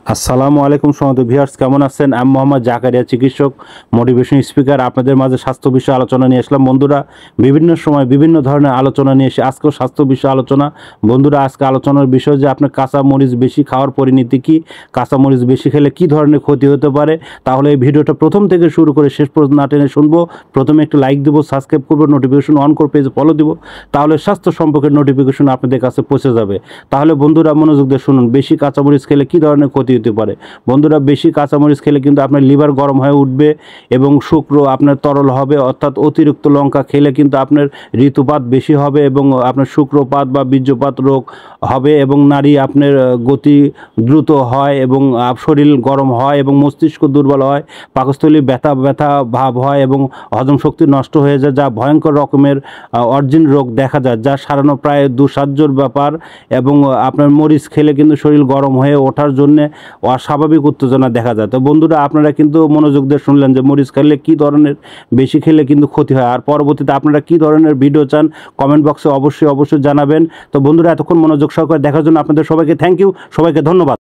আসসালামু আলাইকুম সম্মানিত ভিউয়ার্স, কেমন আছেন? আমি মোহাম্মদ জাকারিয়া, চিকিৎসক, মোটিভেশন স্পিকার। আপনাদের মাঝে স্বাস্থ্য বিষয়ে আলোচনা নিয়ে আসলাম। বন্ধুরা, বিভিন্ন সময় বিভিন্ন ধরনের আলোচনা নিয়ে এসে আজকেও স্বাস্থ্য বিষয়ে আলোচনা। বন্ধুরা, আজকে আলোচনার বিষয় যে আপনার কাঁচা মরিচ বেশি খাওয়ার পরিণতি কী, কাঁচা মরিচ বেশি খেলে কী ধরনের ক্ষতি হতে পারে। তাহলে এই ভিডিওটা প্রথম থেকে শুরু করে শেষ পর্যন্ত না টেনে শুনবো। প্রথমে একটু লাইক দেবো, সাবস্ক্রাইব করবো, নোটিফিকেশন অন করে পেজে ফলো দিব। তাহলে স্বাস্থ্য সম্পর্কের নোটিফিকেশন আপনাদের কাছে পৌঁছে যাবে। তাহলে বন্ধুরা, মনোযোগ দিয়ে শুনুন, বেশি কাঁচামরিচ খেলে কী ধরনের ক্ষতি হতে পারে। বন্ধুরা, বেশি কাঁচামরিচ খেলে কিন্তু আপনার লিভার গরম হয়ে উঠবে এবং শুক্র আপনার তরল হবে, অর্থাৎ অতিরিক্ত লঙ্কা খেলে কিন্তু আপনার ঋতুপাত বেশি হবে এবং আপনার শুক্রপাত বা বীর্যপাত রোগ হবে এবং নারী আপনার গতি দ্রুত হয় এবং শরীর গরম হয় এবং মস্তিষ্ক দুর্বল হয়, পাকস্থলী ব্যথা ব্যথা ভাব হয় এবং হজম শক্তি নষ্ট হয়ে যায়, যা ভয়ঙ্কর রকমের অর্জিন রোগ দেখা যায়, যা সারানো প্রায় দুঃসাধ্যর ব্যাপার। এবং আপনার মরিচ খেলে কিন্তু শরীর গরম হয়ে ওঠার জন্যে অস্বাভাবিক উত্তেজনা দেখা যায়। তো বন্ধুরা, আপনারা কিন্তু মনোযোগ দিয়ে শুনলেন যে মরিচ খেলে কী ধরনের, বেশি খেলে কিন্তু ক্ষতি হয়। আর পরবর্তীতে আপনারা কী ধরনের ভিডিও চান কমেন্ট বক্সে অবশ্যই জানাবেন। তো বন্ধুরা, এতক্ষণ মনোযোগ সহকারে দেখার জন্য আপনাদের সবাইকে থ্যাংক ইউ, সবাইকে ধন্যবাদ।